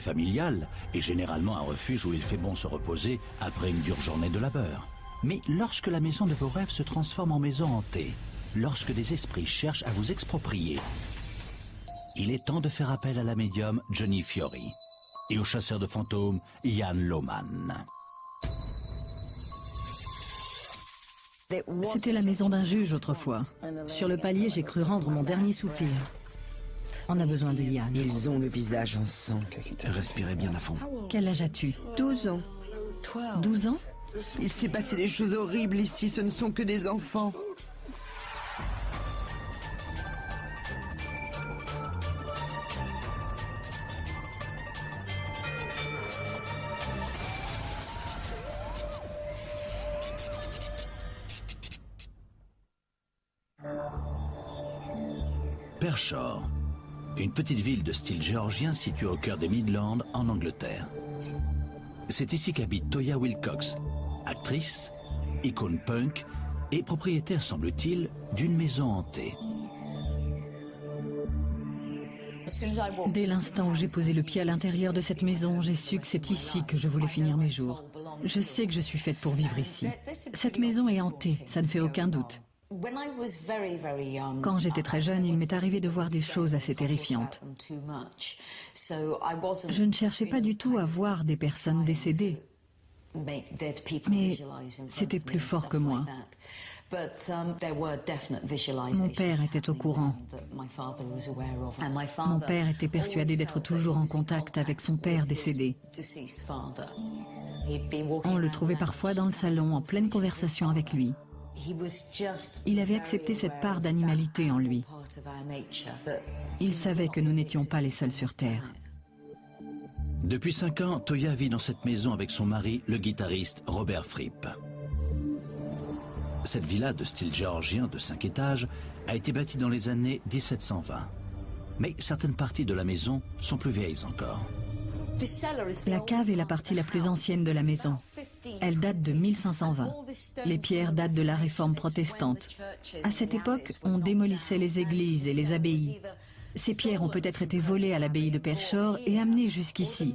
Familial est généralement un refuge où il fait bon se reposer après une dure journée de labeur. Mais lorsque la maison de vos rêves se transforme en maison hantée, lorsque des esprits cherchent à vous exproprier, il est temps de faire appel à la médium Johnny Fiori et au chasseur de fantômes Ian Lohman. C'était la maison d'un juge autrefois. Sur le palier, j'ai cru rendre mon dernier soupir. On a besoin de Ian. Ils ont le visage en sang. Respirez bien à fond. Quel âge as-tu? 12 ans. 12 ans? Il s'est passé des choses horribles ici, ce ne sont que des enfants. Pershore, une petite ville de style géorgien située au cœur des Midlands en Angleterre. C'est ici qu'habite Toyah Willcox, actrice, icône punk et propriétaire, semble-t-il, d'une maison hantée. Dès l'instant où j'ai posé le pied à l'intérieur de cette maison, j'ai su que c'est ici que je voulais finir mes jours. Je sais que je suis faite pour vivre ici. Cette maison est hantée, ça ne fait aucun doute. Quand j'étais très jeune, il m'est arrivé de voir des choses assez terrifiantes. Je ne cherchais pas du tout à voir des personnes décédées, mais c'était plus fort que moi. Mon père était au courant. Mon père était persuadé d'être toujours en contact avec son père décédé. On le trouvait parfois dans le salon en pleine conversation avec lui. Il avait accepté cette part d'animalité en lui. Il savait que nous n'étions pas les seuls sur Terre. Depuis 5 ans, Toyah vit dans cette maison avec son mari, le guitariste Robert Fripp. Cette villa de style géorgien de 5 étages a été bâtie dans les années 1720. Mais certaines parties de la maison sont plus vieilles encore. La cave est la partie la plus ancienne de la maison. Elle date de 1520. Les pierres datent de la réforme protestante. À cette époque, on démolissait les églises et les abbayes. Ces pierres ont peut-être été volées à l'abbaye de Pershore et amenées jusqu'ici.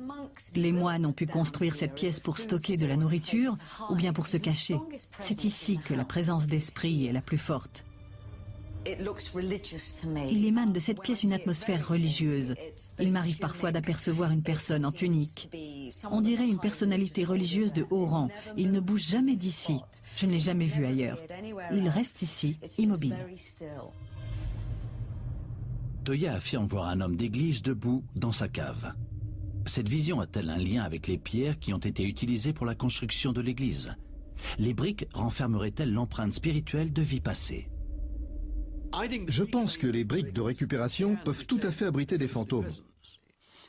Les moines ont pu construire cette pièce pour stocker de la nourriture ou bien pour se cacher. C'est ici que la présence d'esprit est la plus forte. Il émane de cette pièce une atmosphère religieuse. Il m'arrive parfois d'apercevoir une personne en tunique. On dirait une personnalité religieuse de haut rang. Il ne bouge jamais d'ici. Je ne l'ai jamais vu ailleurs. Il reste ici, immobile. Toyah affirme voir un homme d'église debout dans sa cave. Cette vision a-t-elle un lien avec les pierres qui ont été utilisées pour la construction de l'église? Les briques renfermeraient-elles l'empreinte spirituelle de vie passée? Je pense que les briques de récupération peuvent tout à fait abriter des fantômes.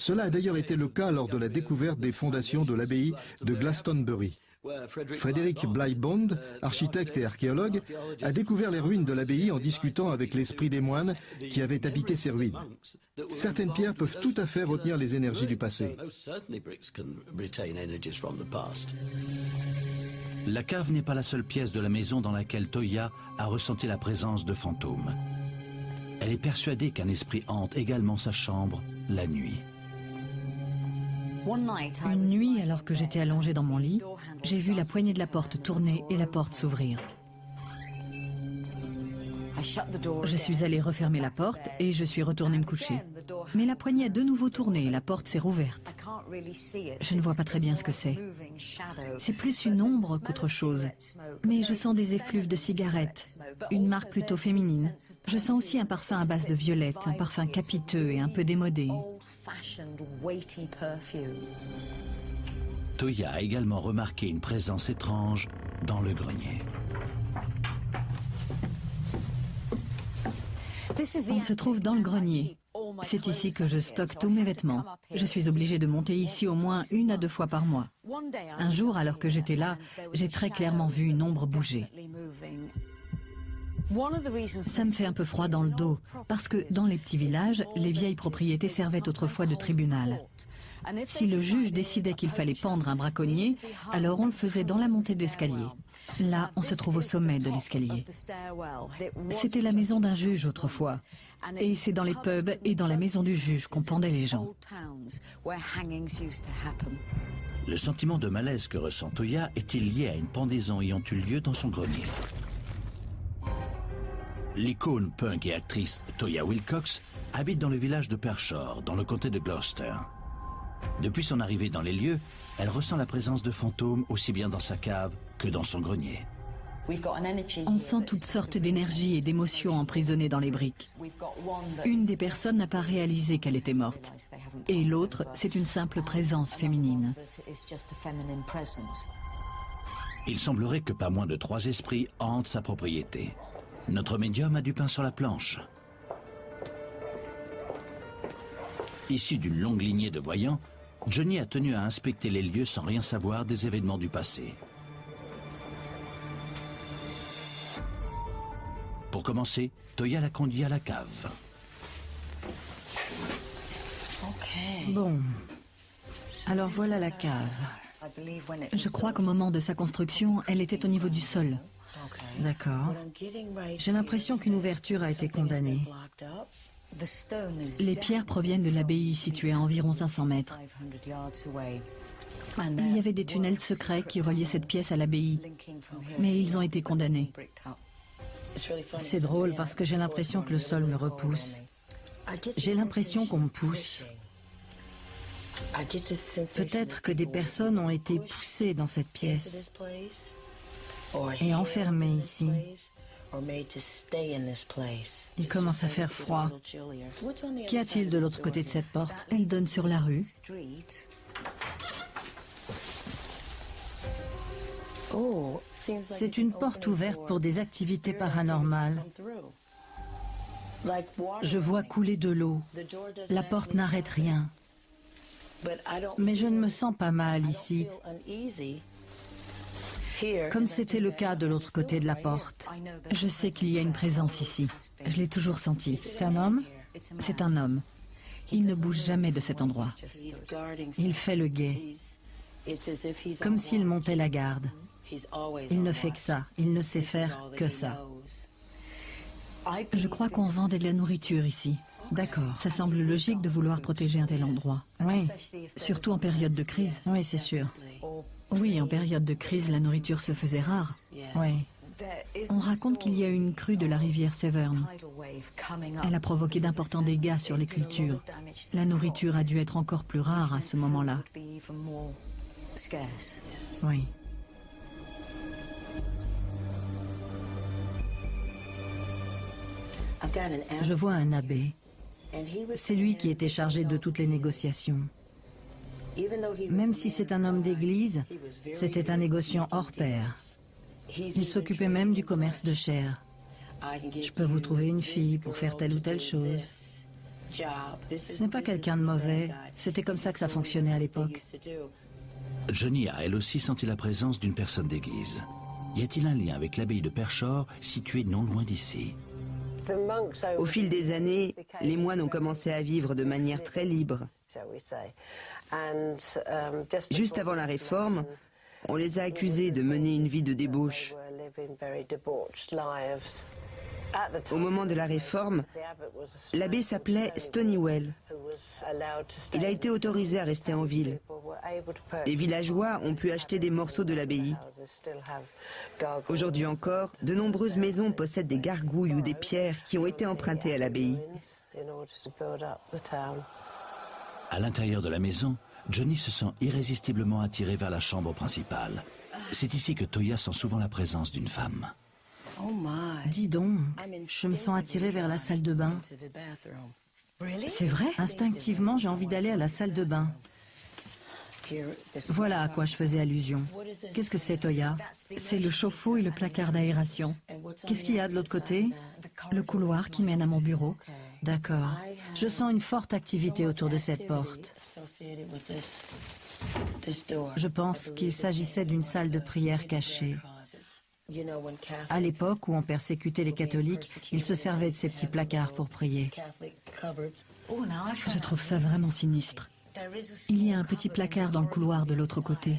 Cela a d'ailleurs été le cas lors de la découverte des fondations de l'abbaye de Glastonbury. Frédéric Bligh-Bond, architecte et archéologue, a découvert les ruines de l'abbaye en discutant avec l'esprit des moines qui avaient habité ces ruines. Certaines pierres peuvent tout à fait retenir les énergies du passé. La cave n'est pas la seule pièce de la maison dans laquelle Toyah a ressenti la présence de fantômes. Elle est persuadée qu'un esprit hante également sa chambre la nuit. Une nuit, alors que j'étais allongée dans mon lit, j'ai vu la poignée de la porte tourner et la porte s'ouvrir. Je suis allée refermer la porte et je suis retournée me coucher. Mais la poignée a de nouveau tourné et la porte s'est rouverte. Je ne vois pas très bien ce que c'est. C'est plus une ombre qu'autre chose. Mais je sens des effluves de cigarettes, une marque plutôt féminine. Je sens aussi un parfum à base de violette, un parfum capiteux et un peu démodé. Toyah a également remarqué une présence étrange dans le grenier. On se trouve dans le grenier. C'est ici que je stocke tous mes vêtements. Je suis obligée de monter ici au moins 1 à 2 fois par mois. Un jour, alors que j'étais là, j'ai très clairement vu une ombre bouger. Ça me fait un peu froid dans le dos, parce que dans les petits villages, les vieilles propriétés servaient autrefois de tribunal. Si le juge décidait qu'il fallait pendre un braconnier, alors on le faisait dans la montée de l'escalier. Là, on se trouve au sommet de l'escalier. C'était la maison d'un juge autrefois. Et c'est dans les pubs et dans la maison du juge qu'on pendait les gens. Le sentiment de malaise que ressent Toya est-il lié à une pendaison ayant eu lieu dans son grenier? L'icône punk et actrice Toya Wilcox habite dans le village de Pershore, dans le comté de Gloucester. Depuis son arrivée dans les lieux, elle ressent la présence de fantômes aussi bien dans sa cave que dans son grenier. On sent toutes sortes d'énergies et d'émotions emprisonnées dans les briques. Une des personnes n'a pas réalisé qu'elle était morte. Et l'autre, c'est une simple présence féminine. Il semblerait que pas moins de 3 esprits hantent sa propriété. Notre médium a du pain sur la planche. Issu d'une longue lignée de voyants, Johnny a tenu à inspecter les lieux sans rien savoir des événements du passé. Pour commencer, Toya l'a conduit à la cave. Bon, alors voilà la cave. Je crois qu'au moment de sa construction, elle était au niveau du sol. D'accord. J'ai l'impression qu'une ouverture a été condamnée. Les pierres proviennent de l'abbaye située à environ 500 mètres. Il y avait des tunnels secrets qui reliaient cette pièce à l'abbaye, mais ils ont été condamnés. C'est drôle parce que j'ai l'impression que le sol me repousse. J'ai l'impression qu'on me pousse. Peut-être que des personnes ont été poussées dans cette pièce et enfermées ici. Il commence à faire froid. Qu'y a-t-il de l'autre côté de cette porte? Elle donne sur la rue. C'est une porte ouverte pour des activités paranormales. Je vois couler de l'eau. La porte n'arrête rien. Mais je ne me sens pas mal ici, comme c'était le cas de l'autre côté de la porte. Je sais qu'il y a une présence ici. Je l'ai toujours senti. C'est un homme? C'est un homme. Il ne bouge jamais de cet endroit. Il fait le guet, comme s'il montait la garde. Il ne fait que ça. Il ne sait faire que ça. Je crois qu'on vendait de la nourriture ici. D'accord. Ça semble logique de vouloir protéger un tel endroit. Oui, Surtout en période de crise. oui, c'est sûr. Oui, en période de crise, la nourriture se faisait rare. Oui. On raconte qu'il y a eu une crue de la rivière Severn. Elle a provoqué d'importants dégâts sur les cultures. La nourriture a dû être encore plus rare à ce moment-là. Oui. Je vois un abbé. C'est lui qui était chargé de toutes les négociations. Même si c'est un homme d'église, c'était un négociant hors pair. Il s'occupait même du commerce de chair. Je peux vous trouver une fille pour faire telle ou telle chose. Ce n'est pas quelqu'un de mauvais. C'était comme ça que ça fonctionnait à l'époque. Johnny a elle aussi senti la présence d'une personne d'église. Y a-t-il un lien avec l'abbaye de Pershore, située non loin d'ici? Au fil des années, les moines ont commencé à vivre de manière très libre. Juste avant la Réforme, on les a accusés de mener une vie de débauche. Au moment de la Réforme, l'abbé s'appelait Stonywell. Il a été autorisé à rester en ville. Les villageois ont pu acheter des morceaux de l'abbaye. Aujourd'hui encore, de nombreuses maisons possèdent des gargouilles ou des pierres qui ont été empruntées à l'abbaye. À l'intérieur de la maison, Johnny se sent irrésistiblement attiré vers la chambre principale. C'est ici que Toya sent souvent la présence d'une femme. Dis donc, je me sens attirée vers la salle de bain. C'est vrai? Instinctivement, j'ai envie d'aller à la salle de bain. Voilà à quoi je faisais allusion. Qu'est-ce que c'est, Toya? C'est le chauffe-eau et le placard d'aération. Qu'est-ce qu'il y a de l'autre côté? Le couloir qui mène à mon bureau. D'accord. Je sens une forte activité autour de cette porte. Je pense qu'il s'agissait d'une salle de prière cachée. À l'époque où on persécutait les catholiques, ils se servaient de ces petits placards pour prier. Je trouve ça vraiment sinistre. Il y a un petit placard dans le couloir de l'autre côté.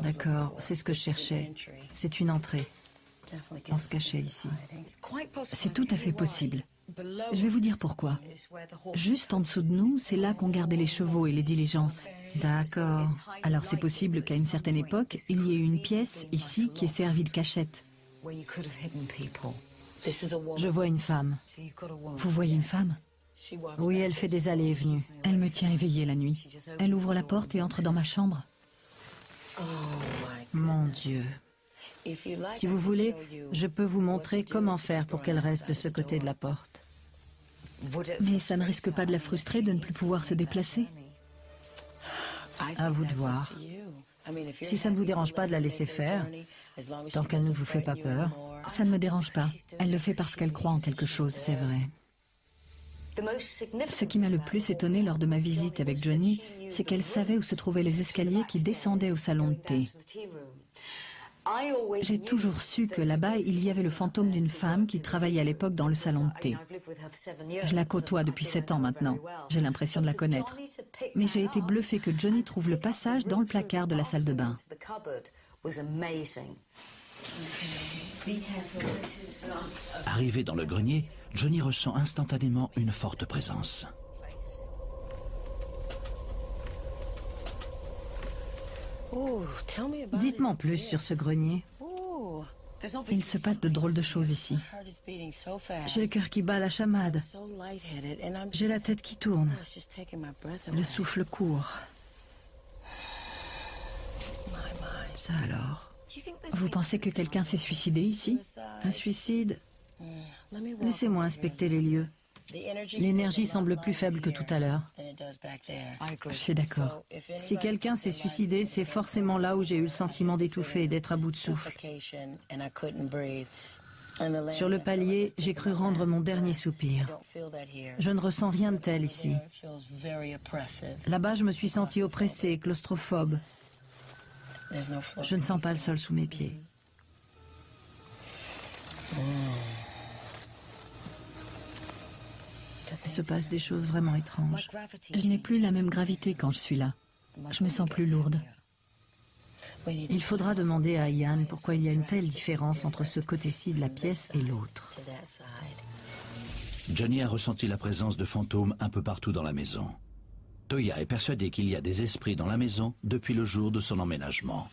D'accord, c'est ce que je cherchais. C'est une entrée. On se cachait ici. C'est tout à fait possible. Je vais vous dire pourquoi. Juste en dessous de nous, c'est là qu'on gardait les chevaux et les diligences. D'accord. Alors c'est possible qu'à une certaine époque, il y ait une pièce ici qui ait servi de cachette. Je vois une femme. Vous voyez une femme? Oui, elle fait des allées et venues. Elle me tient éveillée la nuit. Elle ouvre la porte et entre dans ma chambre. Mon Dieu. Si vous voulez, je peux vous montrer comment faire pour qu'elle reste de ce côté de la porte. Mais ça ne risque pas de la frustrer de ne plus pouvoir se déplacer? À vous de voir. Si ça ne vous dérange pas de la laisser faire, tant qu'elle ne vous fait pas peur. Ça ne me dérange pas. Elle le fait parce qu'elle croit en quelque chose. C'est vrai. Ce qui m'a le plus étonné lors de ma visite avec Johnny, c'est qu'elle savait où se trouvaient les escaliers qui descendaient au salon de thé. J'ai toujours su que là-bas, il y avait le fantôme d'une femme qui travaillait à l'époque dans le salon de thé. Je la côtoie depuis 7 ans maintenant. J'ai l'impression de la connaître. Mais j'ai été bluffée que Johnny trouve le passage dans le placard de la salle de bain. Arrivé dans le grenier, Johnny ressent instantanément une forte présence. Dites-moi plus sur ce grenier. Il se passe de drôles de choses ici. J'ai le cœur qui bat à la chamade. J'ai la tête qui tourne. Le souffle court. Ça alors? Vous pensez que quelqu'un s'est suicidé ici? Un suicide? Laissez-moi inspecter les lieux. L'énergie semble plus faible que tout à l'heure. Je suis d'accord. Si quelqu'un s'est suicidé, c'est forcément là où j'ai eu le sentiment d'étouffer et d'être à bout de souffle. Sur le palier, j'ai cru rendre mon dernier soupir. Je ne ressens rien de tel ici. Là-bas, je me suis senti oppressée, claustrophobe. Je ne sens pas le sol sous mes pieds. Il se passe des choses vraiment étranges. Je n'ai plus la même gravité quand je suis là. Je me sens plus lourde. Il faudra demander à Ian pourquoi il y a une telle différence entre ce côté-ci de la pièce et l'autre. Johnny a ressenti la présence de fantômes un peu partout dans la maison. Toya est persuadée qu'il y a des esprits dans la maison depuis le jour de son emménagement.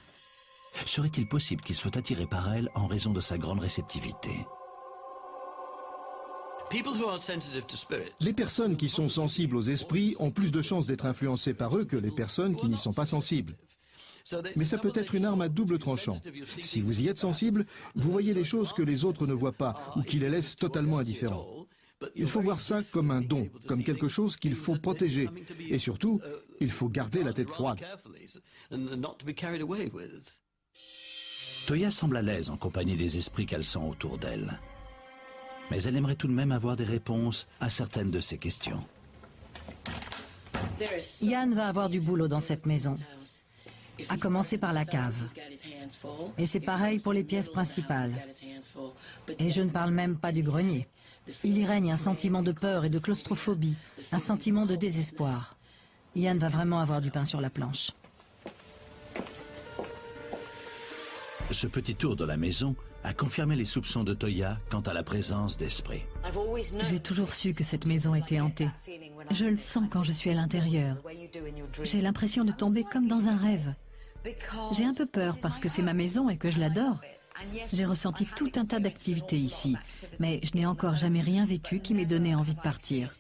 Serait-il possible qu'il soit attiré par elle en raison de sa grande réceptivité? Les personnes qui sont sensibles aux esprits ont plus de chances d'être influencées par eux que les personnes qui n'y sont pas sensibles. Mais ça peut être une arme à double tranchant. Si vous y êtes sensible, vous voyez les choses que les autres ne voient pas ou qui les laissent totalement indifférents. Il faut voir ça comme un don, comme quelque chose qu'il faut protéger. Et surtout, il faut garder la tête froide. Toya semble à l'aise en compagnie des esprits qu'elle sent autour d'elle. Mais elle aimerait tout de même avoir des réponses à certaines de ces questions. Ian va avoir du boulot dans cette maison, à commencer par la cave. Et c'est pareil pour les pièces principales. Et je ne parle même pas du grenier. Il y règne un sentiment de peur et de claustrophobie, un sentiment de désespoir. Ian va vraiment avoir du pain sur la planche. Ce petit tour de la maison a confirmé les soupçons de Toya quant à la présence d'esprits. J'ai toujours su que cette maison était hantée. Je le sens quand je suis à l'intérieur. J'ai l'impression de tomber comme dans un rêve. J'ai un peu peur parce que c'est ma maison et que je l'adore. J'ai ressenti tout un tas d'activités ici, mais je n'ai encore jamais rien vécu qui m'ait donné envie de partir.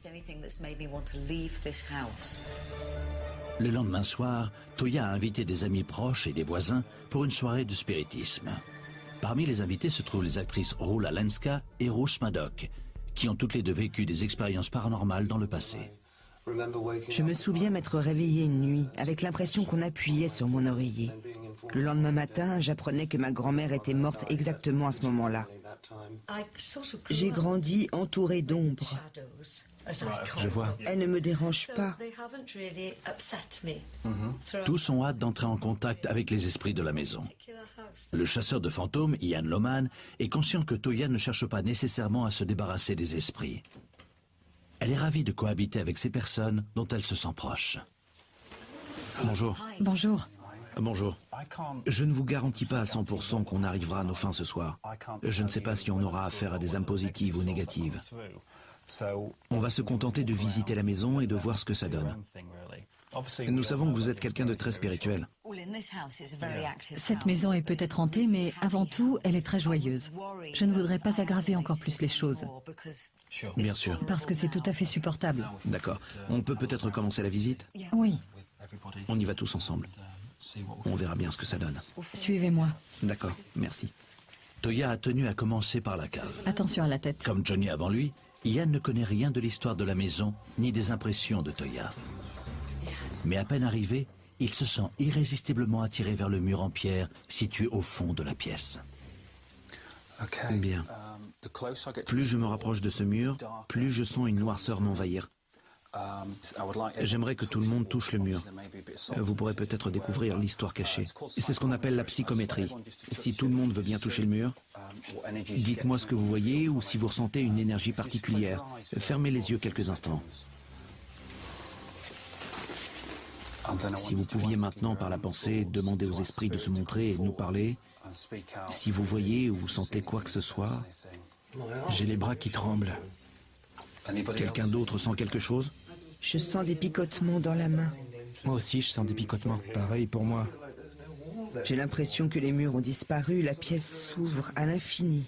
Le lendemain soir, Toya a invité des amis proches et des voisins pour une soirée de spiritisme. Parmi les invités se trouvent les actrices Rula Lenska et Ruth Madoc, qui ont toutes les deux vécu des expériences paranormales dans le passé. Je me souviens m'être réveillée une nuit avec l'impression qu'on appuyait sur mon oreiller. Le lendemain matin, j'apprenais que ma grand-mère était morte exactement à ce moment-là. J'ai grandi entourée d'ombres. Je vois. Elles ne me dérangent pas. Tous ont hâte d'entrer en contact avec les esprits de la maison. Le chasseur de fantômes, Ian Lohman, est conscient que Toya ne cherche pas nécessairement à se débarrasser des esprits. Elle est ravie de cohabiter avec ces personnes dont elle se sent proche. Bonjour. Bonjour. Bonjour. Je ne vous garantis pas à 100% qu'on arrivera à nos fins ce soir. Je ne sais pas si on aura affaire à des âmes positives ou négatives. On va se contenter de visiter la maison et de voir ce que ça donne. Nous savons que vous êtes quelqu'un de très spirituel. Cette maison est peut-être hantée, mais avant tout, elle est très joyeuse. Je ne voudrais pas aggraver encore plus les choses, Bien sûr. parce que c'est tout à fait supportable. D'accord. On peut peut-être commencer la visite? Oui, On y va tous ensemble. On verra bien ce que ça donne. suivez-moi. D'accord, merci. Toya a tenu à commencer par la cave. Attention à la tête. Comme Johnny avant lui, Ian ne connaît rien de l'histoire de la maison, ni des impressions de Toya. Mais à peine arrivé, il se sent irrésistiblement attiré vers le mur en pierre situé au fond de la pièce. Bien. Plus je me rapproche de ce mur, plus je sens une noirceur m'envahir. J'aimerais que tout le monde touche le mur. Vous pourrez peut-être découvrir l'histoire cachée. C'est ce qu'on appelle la psychométrie. Si tout le monde veut bien toucher le mur, dites-moi ce que vous voyez ou si vous ressentez une énergie particulière. Fermez les yeux quelques instants. Si vous pouviez maintenant, par la pensée, demander aux esprits de se montrer et de nous parler, si vous voyez ou vous sentez quoi que ce soit, J'ai les bras qui tremblent. quelqu'un d'autre sent quelque chose? Je sens des picotements dans la main. Moi aussi, je sens des picotements. Pareil pour moi. J'ai l'impression que les murs ont disparu, la pièce s'ouvre à l'infini.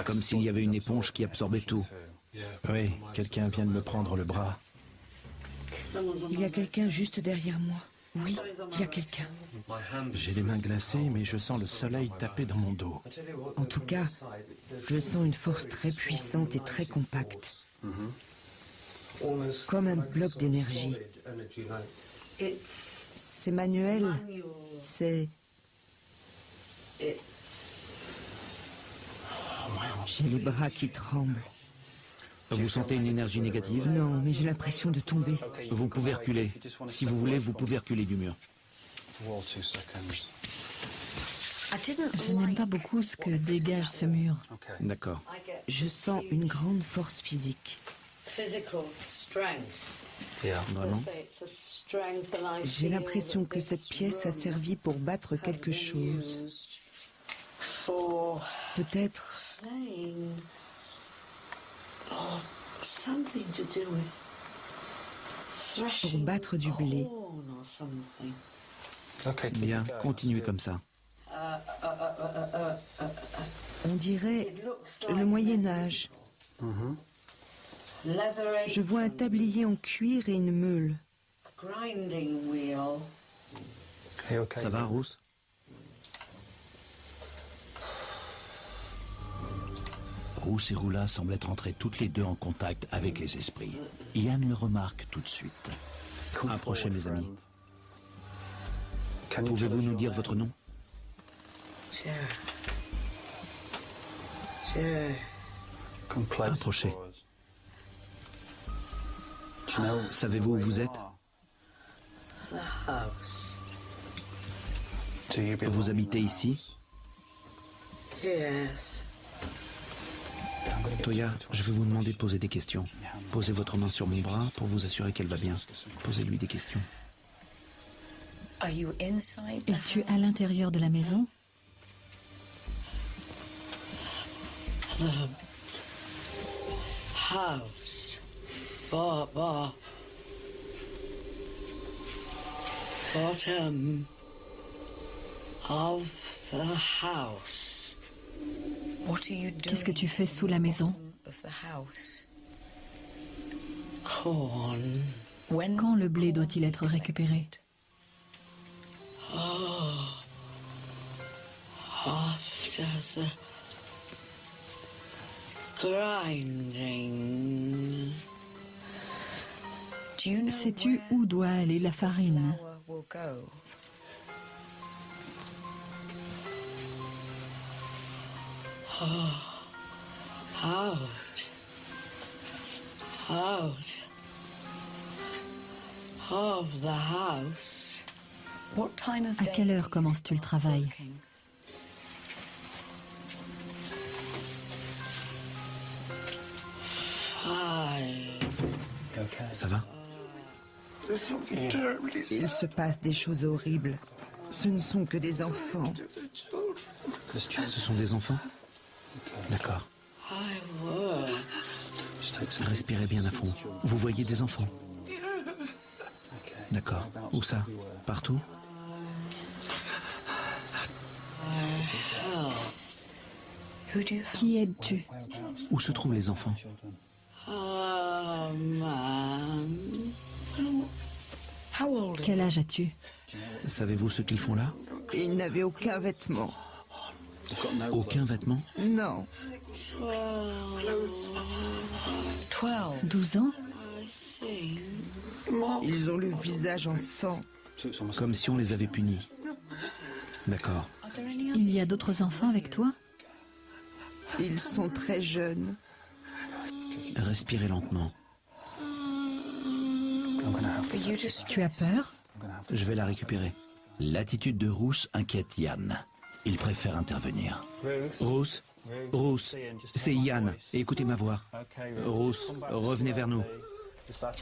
Comme s'il y avait une éponge qui absorbait tout. Oui, quelqu'un vient de me prendre le bras. Il y a quelqu'un juste derrière moi. Oui, il y a quelqu'un. J'ai les mains glacées, mais je sens le soleil taper dans mon dos. En tout cas, je sens une force très puissante et très compacte. Comme un bloc d'énergie. C'est manuel. C'est... J'ai les bras qui tremblent. Vous sentez une énergie négative? Non, mais j'ai l'impression de tomber. Vous pouvez reculer. Si vous voulez, vous pouvez reculer du mur. Je n'aime pas beaucoup ce que dégage ce mur. D'accord. Je sens une grande force physique. Vraiment? J'ai l'impression que cette pièce a servi pour battre quelque chose. Peut-être pour battre du blé. Bien, continuez comme ça. On dirait le Moyen-Âge. Je vois un tablier en cuir et une meule. Ça va, Rousse? Rousse et Roula semblent être entrées toutes les deux en contact avec les esprits. Ian le remarque tout de suite. Approchez, mes amis. Pouvez-vous nous dire votre nom? Approchez. Savez-vous où vous êtes? Vous habitez ici? Toya, je vais vous demander de poser des questions. Posez votre main sur mon bras pour vous assurer qu'elle va bien. Posez-lui des questions. Es-tu à l'intérieur de la maison? House. Bottom of the house. Qu'est-ce que tu fais sous la maison? Corn. Quand le blé doit-il être récupéré? After the grinding. Sais-tu où doit aller la farine? Out of the house. À quelle heure commences-tu le travail? Ça va? Il se passe des choses horribles. Ce ne sont que des enfants. Ce sont des enfants? D'accord. Respirez bien à fond. Vous voyez des enfants? D'accord. Où ça? Partout? Qui aides-tu? Où se trouvent les enfants? Quel âge as-tu? Savez-vous ce qu'ils font là? Ils n'avaient aucun vêtement. Aucun vêtement? Non. 12 ans? Ils ont le visage en sang. Comme si on les avait punis. D'accord. Il y a d'autres enfants avec toi? Ils sont très jeunes. Respirez lentement. Tu as peur? Je vais la récupérer. L'attitude de Roos inquiète Yann. Il préfère intervenir. Roos, Roos, c'est Yann. Et écoutez ma voix. Roos, revenez vers nous.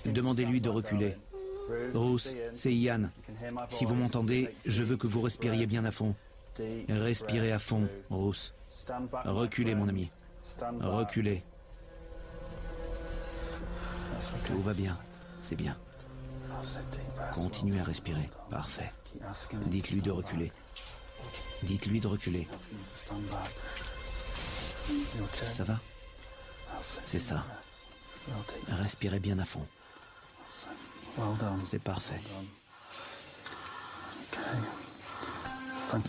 Demandez-lui de reculer. Roos, c'est Yann. Si vous m'entendez, je veux que vous respiriez bien à fond. Respirez à fond, Roos. Reculez, mon ami. Reculez. Tout va bien. C'est bien. Continuez à respirer. Parfait. Dites-lui de reculer. Dites-lui de reculer. Ça va? C'est ça. Respirez bien à fond. C'est parfait.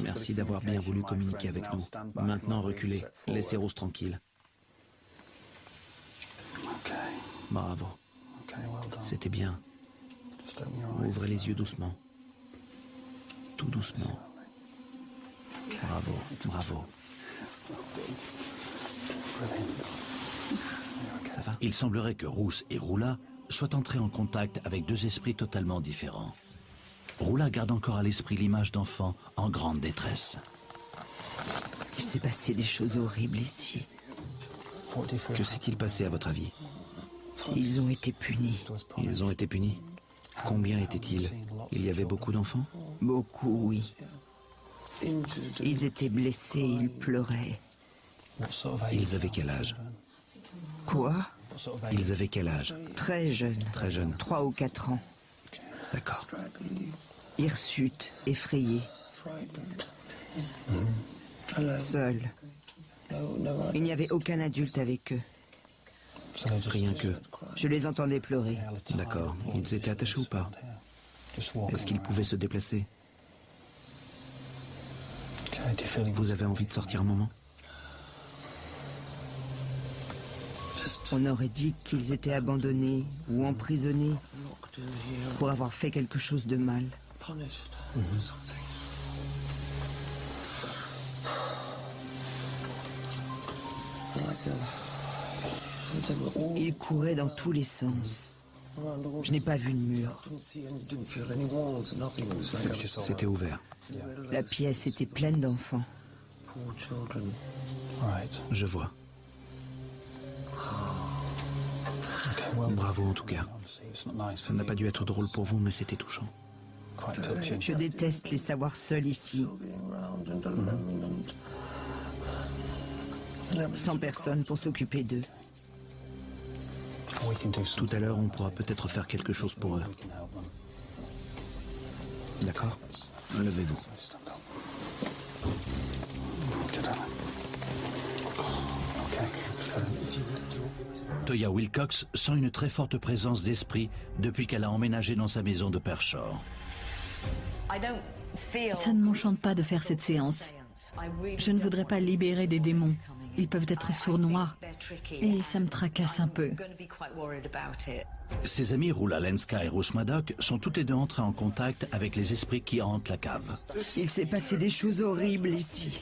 Merci d'avoir bien voulu communiquer avec nous. Maintenant, reculez. Laissez Roos tranquille. Bravo. C'était bien. Ouvrez les yeux doucement. Tout doucement. Bravo, bravo. Ça va? Il semblerait que Roos et Roula soient entrés en contact avec deux esprits totalement différents. Roula garde encore à l'esprit l'image d'enfants en grande détresse. Il s'est passé des choses horribles ici. Que s'est-il passé à votre avis? Ils ont été punis. Ils ont été punis? Combien étaient-ils? Il y avait beaucoup d'enfants? Beaucoup, oui. Ils étaient blessés, ils pleuraient. Ils avaient quel âge? Quoi? Ils avaient quel âge? Très jeunes. Très jeunes. 3 ou 4 ans. D'accord. Hirsutes, effrayés. Seuls. Il n'y avait aucun adulte avec eux. Rien que. Je les entendais pleurer. D'accord. Ils étaient attachés ou pas? Est-ce qu'ils pouvaient se déplacer? Vous avez envie de sortir un moment? On aurait dit qu'ils étaient abandonnés ou emprisonnés pour avoir fait quelque chose de mal. Ils couraient dans tous les sens. Je n'ai pas vu de mur. C'était ouvert. La pièce était pleine d'enfants. Je vois. Bravo en tout cas. Ça n'a pas dû être drôle pour vous, mais c'était touchant. Je déteste les savoir seuls ici. Sans personne pour s'occuper d'eux. Tout à l'heure, on pourra peut-être faire quelque chose pour eux. D'accord? Levez-vous. Toya Wilcox sent une très forte présence d'esprit depuis qu'elle a emménagé dans sa maison de Pershore. Ça ne m'enchante pas de faire cette séance. Je ne voudrais pas libérer des démons. Ils peuvent être sournois. Et ça me tracasse un peu. Ses amis Roula Lenska et Roos Maddock sont toutes les deux entrées en contact avec les esprits qui hantent la cave. Il s'est passé des choses horribles ici.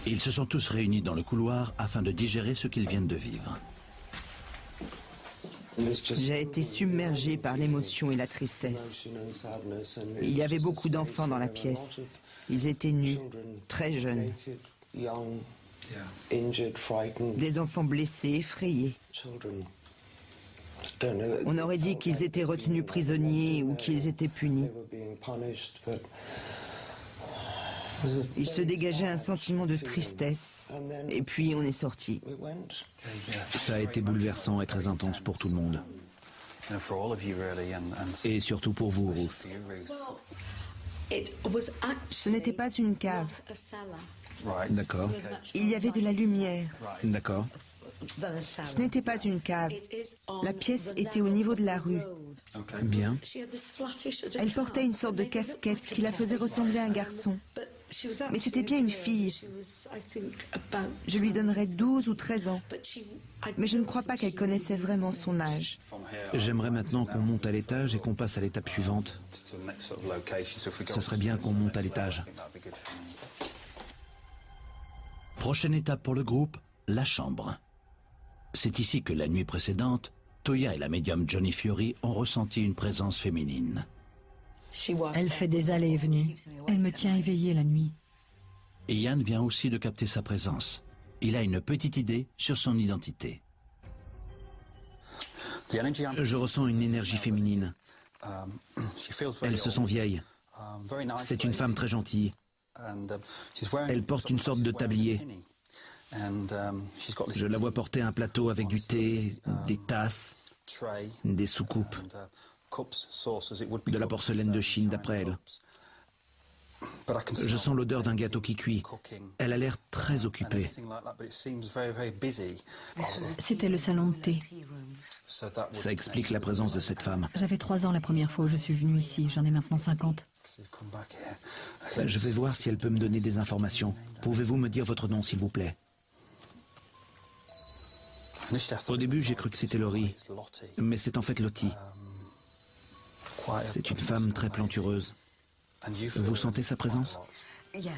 Ils se sont tous réunis dans le couloir afin de digérer ce qu'ils viennent de vivre. J'ai été submergée par l'émotion et la tristesse. Il y avait beaucoup d'enfants dans la pièce. Ils étaient nus, très jeunes. Des enfants blessés, effrayés. On aurait dit qu'ils étaient retenus prisonniers ou qu'ils étaient punis. Il se dégageait un sentiment de tristesse. Et puis on est sortis. Ça a été bouleversant et très intense pour tout le monde. Et surtout pour vous, Ruth. Ce n'était pas une cave. D'accord. Il y avait de la lumière. D'accord. Ce n'était pas une cave. La pièce était au niveau de la rue. Bien. Elle portait une sorte de casquette qui la faisait ressembler à un garçon. Mais c'était bien une fille. Je lui donnerais 12 ou 13 ans. Mais je ne crois pas qu'elle connaissait vraiment son âge. J'aimerais maintenant qu'on monte à l'étage et qu'on passe à l'étape suivante. Ça serait bien qu'on monte à l'étage. Prochaine étape pour le groupe, la chambre. C'est ici que la nuit précédente, Toya et la médium Johnny Fury ont ressenti une présence féminine. Elle fait des allées et venues. Elle me tient éveillée la nuit. Et Ian vient aussi de capter sa présence. Il a une petite idée sur son identité. Je ressens une énergie féminine. Elle se sent vieille. C'est une femme très gentille. Elle porte une sorte de tablier. Je la vois porter un plateau avec du thé, des tasses, des soucoupes, de la porcelaine de Chine d'après elle. Je sens l'odeur d'un gâteau qui cuit. Elle a l'air très occupée. C'était le salon de thé. Ça explique la présence de cette femme. J'avais 3 ans la première fois où je suis venue ici. J'en ai maintenant 50. Je vais voir si elle peut me donner des informations. Pouvez-vous me dire votre nom, s'il vous plaît? Au début, j'ai cru que c'était Laurie, mais c'est en fait Lottie. C'est une femme très plantureuse. Vous sentez sa présence?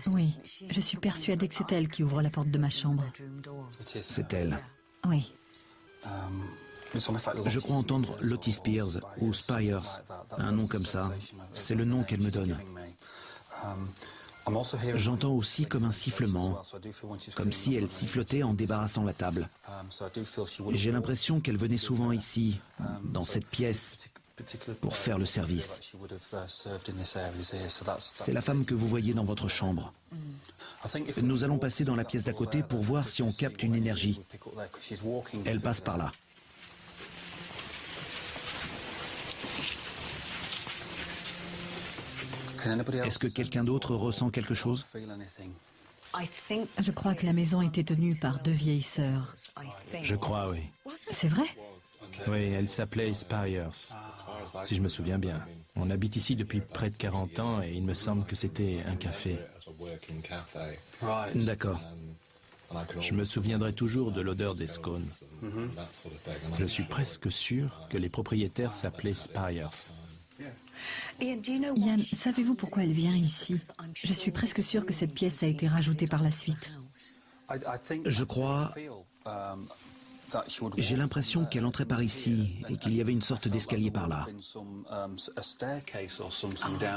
Oui, je suis persuadée que c'est elle qui ouvre la porte de ma chambre. C'est elle. Oui. Je crois entendre Lottie Spears ou Spires, un nom comme ça. C'est le nom qu'elle me donne. J'entends aussi comme un sifflement, comme si elle sifflotait en débarrassant la table. J'ai l'impression qu'elle venait souvent ici, dans cette pièce, pour faire le service. C'est la femme que vous voyez dans votre chambre. Nous allons passer dans la pièce d'à côté pour voir si on capte une énergie. Elle passe par là. Est-ce que quelqu'un d'autre ressent quelque chose? Je crois que la maison était tenue par 2 vieilles sœurs. Je crois, oui. C'est vrai? Oui, elle s'appelait Spires, si je me souviens bien. On habite ici depuis près de 40 ans et il me semble que c'était un café. D'accord. Je me souviendrai toujours de l'odeur des scones. Je suis presque sûr que les propriétaires s'appelaient Spires. Ian, savez-vous pourquoi elle vient ici? Je suis presque sûre que cette pièce a été rajoutée par la suite. Je crois... J'ai l'impression qu'elle entrait par ici et qu'il y avait une sorte d'escalier par là.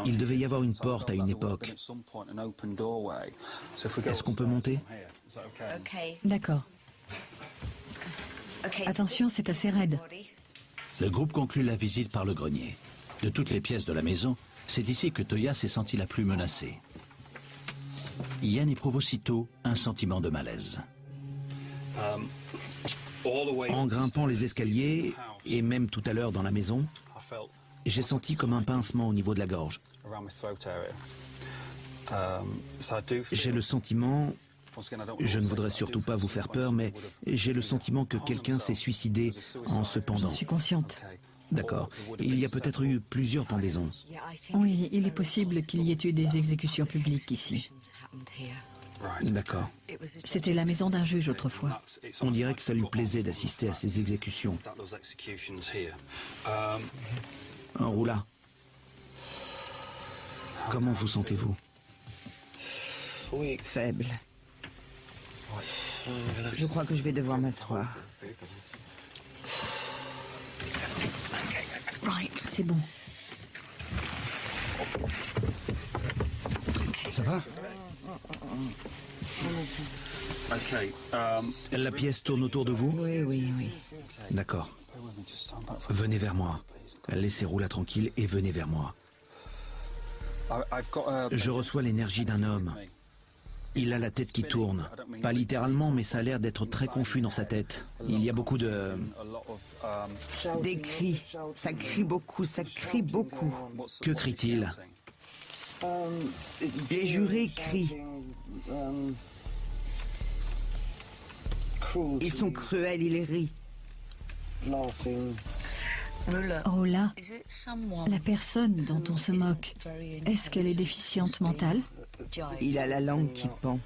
Il devait y avoir une porte à une époque. Est-ce qu'on peut monter? D'accord. Attention, c'est assez raide. Le groupe conclut la visite par le grenier. De toutes les pièces de la maison, c'est ici que Toya s'est sentie la plus menacée. Ian éprouve aussitôt un sentiment de malaise. En grimpant les escaliers, et même tout à l'heure dans la maison, j'ai senti comme un pincement au niveau de la gorge. J'ai le sentiment, je ne voudrais surtout pas vous faire peur, mais j'ai le sentiment que quelqu'un s'est suicidé en se pendant. Je suis consciente. D'accord. Il y a peut-être eu plusieurs pendaisons. Oui, il est possible qu'il y ait eu des exécutions publiques ici. D'accord. C'était la maison d'un juge autrefois. On dirait que ça lui plaisait d'assister à ces exécutions. Un roula. Comment vous sentez-vous? Faible. Je crois que je vais devoir m'asseoir. C'est bon. Ça va? La pièce tourne autour de vous? Oui, oui, oui. D'accord. Venez vers moi. Laissez Roula tranquille et venez vers moi. Je reçois l'énergie d'un homme. Il a la tête qui tourne. Pas littéralement, mais ça a l'air d'être très confus dans sa tête. Il y a beaucoup de... Des cris. Ça crie beaucoup, ça crie beaucoup. Que crie-t-il? Les jurés crient. Ils sont cruels, ils rient. Roula, la personne dont on se moque, est-ce qu'elle est déficiente mentale? Il a la langue qui pend.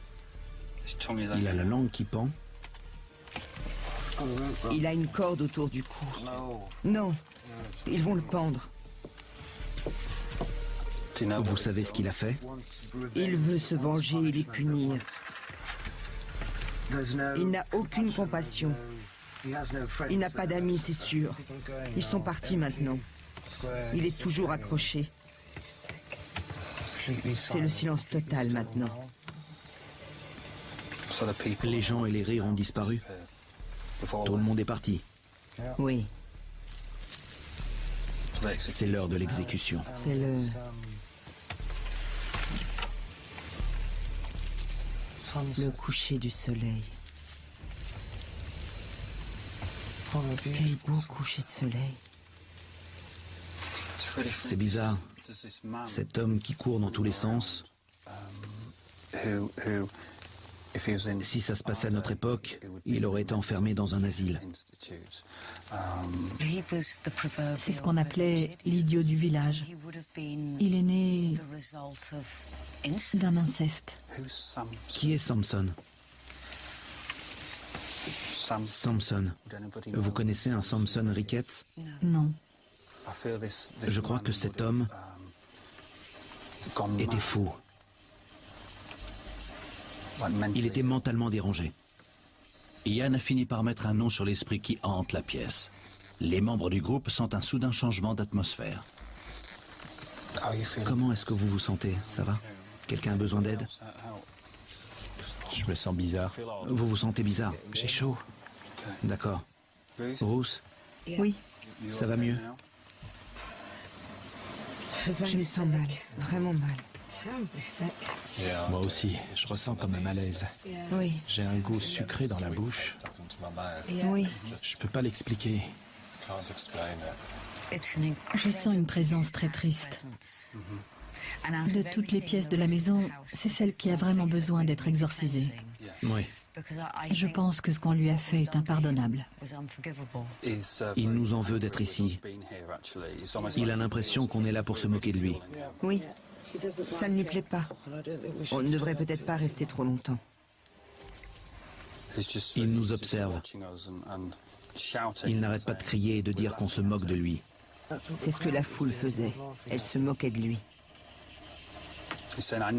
Il a la langue qui pend. Il a une corde autour du cou. Non, ils vont le pendre. Vous savez ce qu'il a fait? Il veut se venger et les punir. Il n'a aucune compassion. Il n'a pas d'amis, c'est sûr. Ils sont partis maintenant. Il est toujours accroché. C'est le silence total maintenant. Les gens et les rires ont disparu. Tout le monde est parti. Oui, C'est l'heure de l'exécution. c'est le coucher du soleil. Quel beau coucher de soleil. C'est bizarre. Cet homme qui court dans tous les sens, si ça se passait à notre époque, il aurait été enfermé dans un asile. C'est ce qu'on appelait l'idiot du village. Il est né d'un inceste. Qui est Samson? Samson. Vous connaissez un Samson Ricketts? Non. Je crois que cet homme était fou. Il était mentalement dérangé. Ian a fini par mettre un nom sur l'esprit qui hante la pièce. Les membres du groupe sentent un soudain changement d'atmosphère. Comment est-ce que vous vous sentez? Ça va? Quelqu'un a besoin d'aide? Je me sens bizarre. Vous vous sentez bizarre? J'ai chaud. D'accord. Bruce, Oui. ça va mieux? Je me sens mal, vraiment mal. Moi aussi, je ressens comme un malaise. Oui, J'ai un goût sucré dans la bouche. oui. Je peux pas l'expliquer. Je sens une présence très triste. De toutes les pièces de la maison, c'est celle qui a vraiment besoin d'être exorcisée. Oui. Je pense que ce qu'on lui a fait est impardonnable. Il nous en veut d'être ici. Il a l'impression qu'on est là pour se moquer de lui. Oui, ça ne lui plaît pas. On ne devrait peut-être pas rester trop longtemps. Il nous observe. Il n'arrête pas de crier et de dire qu'on se moque de lui. C'est ce que la foule faisait. Elle se moquait de lui.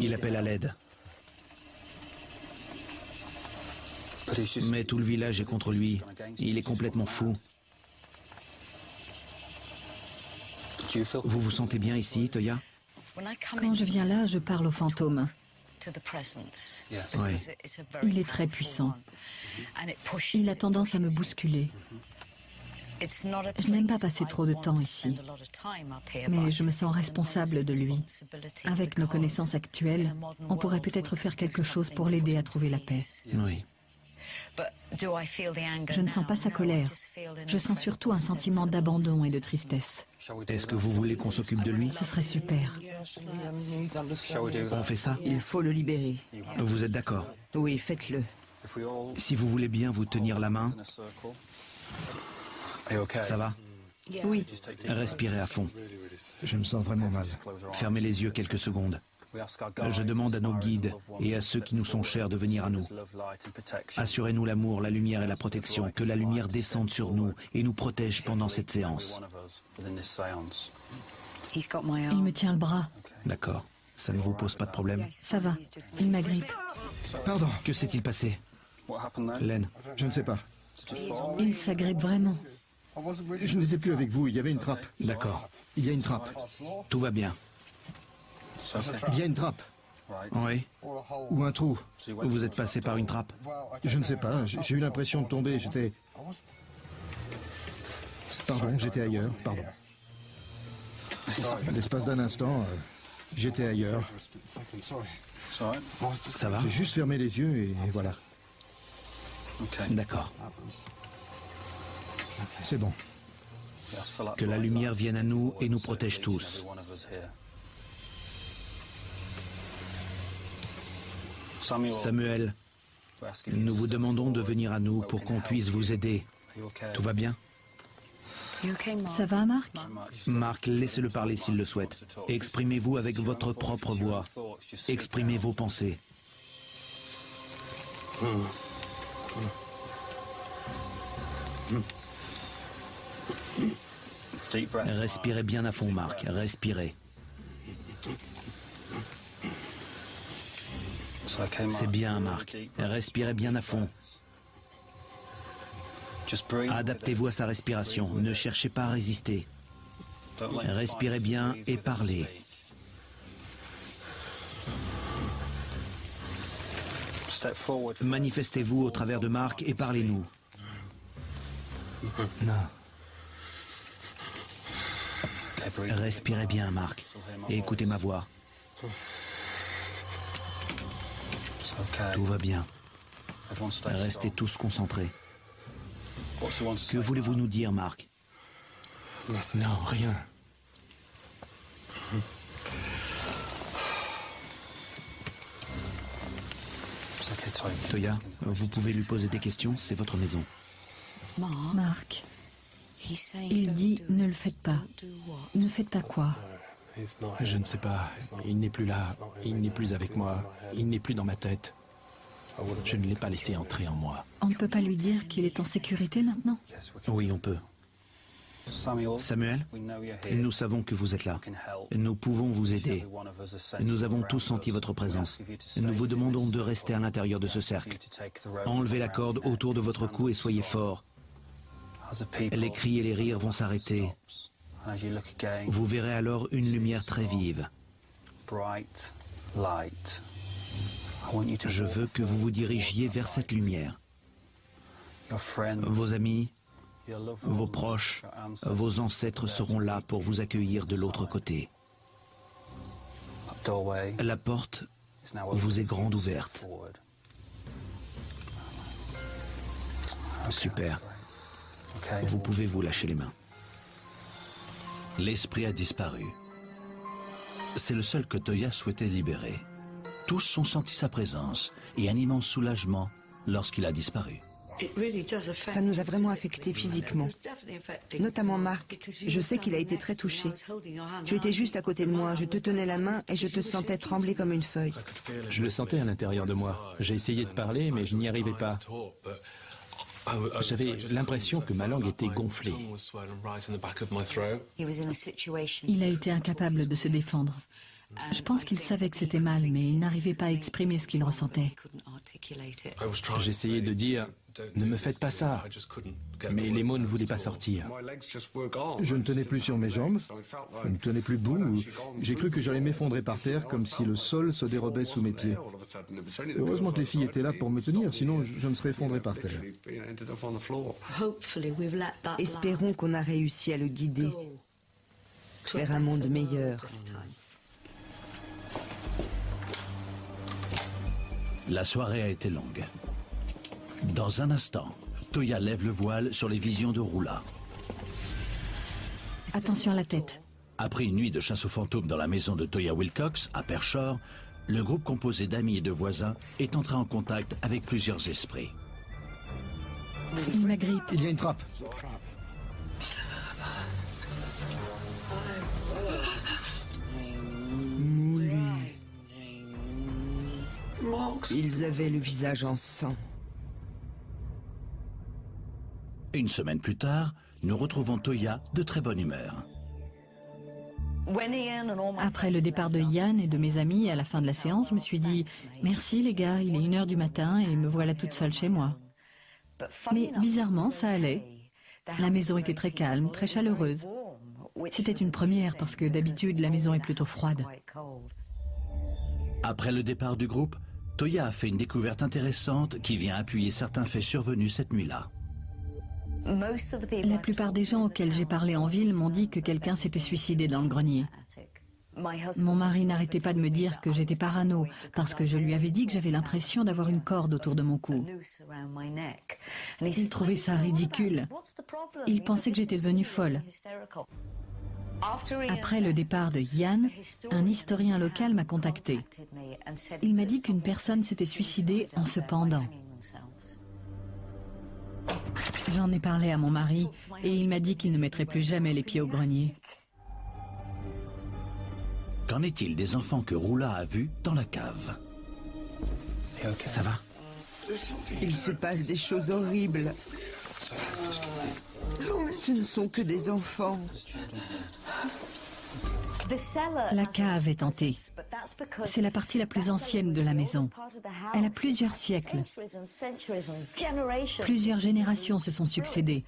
Il appelle à l'aide. Mais tout le village est contre lui. Il est complètement fou. Vous vous sentez bien ici, Toya? Quand je viens là, je parle aux fantômes. Oui. Il est très puissant. Il a tendance à me bousculer. Je n'aime pas passer trop de temps ici, mais je me sens responsable de lui. Avec nos connaissances actuelles, on pourrait peut-être faire quelque chose pour l'aider à trouver la paix. Oui. Je ne sens pas sa colère. Je sens surtout un sentiment d'abandon et de tristesse. Est-ce que vous voulez qu'on s'occupe de lui? Ce serait super. On fait ça? Il faut le libérer. Vous êtes d'accord? Oui, faites-le. Si vous voulez bien vous tenir la main, ça va? Oui, Respirez à fond. Je me sens vraiment mal. Fermez les yeux quelques secondes. Je demande à nos guides et à ceux qui nous sont chers de venir à nous. Assurez-nous l'amour, la lumière et la protection, que la lumière descende sur nous et nous protège pendant cette séance. Il me tient le bras. D'accord. Ça ne vous pose pas de problème? Ça va. Il m'agrippe. Pardon. Que s'est-il passé? Len, Je ne sais pas. Il s'agrippe vraiment. Je n'étais plus avec vous, il y avait une trappe. d'accord. Il y a une trappe. Tout va bien. Il y a une trappe. Oui. Ou un trou. Vous êtes passé par une trappe. Je ne sais pas, j'ai eu l'impression de tomber, j'étais... Pardon, j'étais ailleurs, pardon. L'espace d'un instant, j'étais ailleurs. Ça va? J'ai juste fermé les yeux et voilà. D'accord. C'est bon. Que la lumière vienne à nous et nous protège tous. Samuel, nous vous demandons de venir à nous pour qu'on puisse vous aider. Tout va bien? Ça va, Marc? Marc, laissez-le parler s'il le souhaite. Exprimez-vous avec votre propre voix. Exprimez vos pensées. Respirez bien à fond, Marc. Respirez. C'est bien, Marc. Respirez bien à fond. Adaptez-vous à sa respiration. Ne cherchez pas à résister. Respirez bien et parlez. Manifestez-vous au travers de Marc et parlez-nous. Non. Respirez bien, Marc, et écoutez ma voix. Tout va bien. Restez tous concentrés. Que voulez-vous nous dire, Marc? Non, rien. Toya, vous pouvez lui poser des questions, c'est votre maison. Marc, il dit ne le faites pas. Ne faites pas quoi? Je ne sais pas. Il n'est plus là. Il n'est plus avec moi. Il n'est plus dans ma tête. Je ne l'ai pas laissé entrer en moi. On ne peut pas lui dire qu'il est en sécurité maintenant? Oui, on peut. Samuel, nous savons que vous êtes là. Nous pouvons vous aider. Nous avons tous senti votre présence. Nous vous demandons de rester à l'intérieur de ce cercle. Enlevez la corde autour de votre cou et soyez forts. Les cris et les rires vont s'arrêter. Vous verrez alors une lumière très vive. Je veux que vous vous dirigiez vers cette lumière. Vos amis, vos proches, vos ancêtres seront là pour vous accueillir de l'autre côté. La porte vous est grande ouverte. Super. Vous pouvez vous lâcher les mains. L'esprit a disparu. C'est le seul que Toya souhaitait libérer. Tous ont senti sa présence et un immense soulagement lorsqu'il a disparu. Ça nous a vraiment affectés physiquement. Notamment Marc. Je sais qu'il a été très touché. Tu étais juste à côté de moi, je te tenais la main et je te sentais trembler comme une feuille. Je le sentais à l'intérieur de moi. J'ai essayé de parler, mais je n'y arrivais pas. J'avais l'impression que ma langue était gonflée. Il a été incapable de se défendre. Je pense qu'il savait que c'était mal, mais il n'arrivait pas à exprimer ce qu'il ressentait. J'essayais de dire « Ne me faites pas ça », mais les mots ne voulaient pas sortir. Je ne tenais plus sur mes jambes, je ne tenais plus debout. J'ai cru que j'allais m'effondrer par terre comme si le sol se dérobait sous mes pieds. Heureusement que les filles étaient là pour me tenir, sinon je me serais effondré par terre. Espérons qu'on a réussi à le guider vers un monde meilleur. La soirée a été longue. Dans un instant, Toya lève le voile sur les visions de Rula. Attention à la tête. Après une nuit de chasse aux fantômes dans la maison de Toya Wilcox, à Pershore, le groupe composé d'amis et de voisins est entré en contact avec plusieurs esprits. Il m'agrippe. Il y a une trappe. Moulu. Ils avaient le visage en sang. Une semaine plus tard, nous retrouvons Toya de très bonne humeur. Après le départ de Ian et de mes amis à la fin de la séance, je me suis dit « Merci les gars, il est 1h du matin et me voilà toute seule chez moi ». Mais bizarrement, ça allait. La maison était très calme, très chaleureuse. C'était une première parce que d'habitude, la maison est plutôt froide. Après le départ du groupe, Toya a fait une découverte intéressante qui vient appuyer certains faits survenus cette nuit-là. La plupart des gens auxquels j'ai parlé en ville m'ont dit que quelqu'un s'était suicidé dans le grenier. Mon mari n'arrêtait pas de me dire que j'étais parano parce que je lui avais dit que j'avais l'impression d'avoir une corde autour de mon cou. Il trouvait ça ridicule. Il pensait que j'étais devenue folle. Après le départ de Ian, un historien local m'a contacté. Il m'a dit qu'une personne s'était suicidée en se pendant. J'en ai parlé à mon mari et il m'a dit qu'il ne mettrait plus jamais les pieds au grenier. Qu'en est-il des enfants que Roula a vus dans la cave? Ça va? Il se passe des choses horribles. Ce ne sont que des enfants. La cave est hantée. C'est la partie la plus ancienne de la maison. Elle a plusieurs siècles. Plusieurs générations se sont succédées.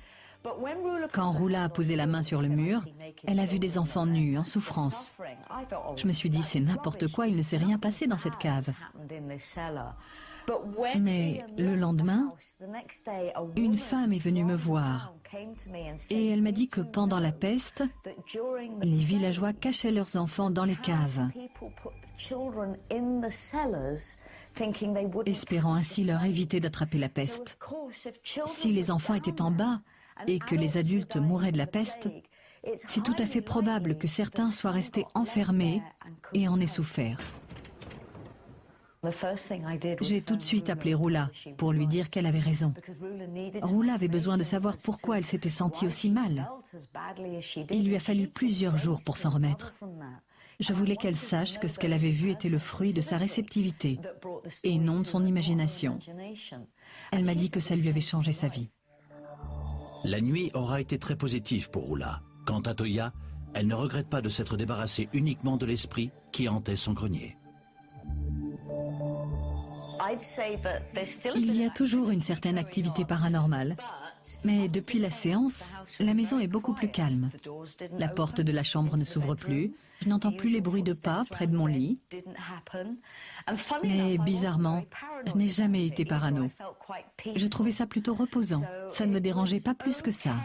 Quand Roula a posé la main sur le mur, elle a vu des enfants nus, en souffrance. Je me suis dit, c'est n'importe quoi, il ne s'est rien passé dans cette cave. Mais le lendemain, une femme est venue me voir et elle m'a dit que pendant la peste, les villageois cachaient leurs enfants dans les caves, espérant ainsi leur éviter d'attraper la peste. Si les enfants étaient en bas et que les adultes mouraient de la peste, c'est tout à fait probable que certains soient restés enfermés et en aient souffert. J'ai tout de suite appelé Roula pour lui dire qu'elle avait raison. Roula avait besoin de savoir pourquoi elle s'était sentie aussi mal. Il lui a fallu plusieurs jours pour s'en remettre. Je voulais qu'elle sache que ce qu'elle avait vu était le fruit de sa réceptivité et non de son imagination. Elle m'a dit que ça lui avait changé sa vie. La nuit aura été très positive pour Roula. Quant à Toya, elle ne regrette pas de s'être débarrassée uniquement de l'esprit qui hantait son grenier. Il y a toujours une certaine activité paranormale, mais depuis la séance, la maison est beaucoup plus calme. La porte de la chambre ne s'ouvre plus, je n'entends plus les bruits de pas près de mon lit. Mais bizarrement, je n'ai jamais été parano. Je trouvais ça plutôt reposant, ça ne me dérangeait pas plus que ça.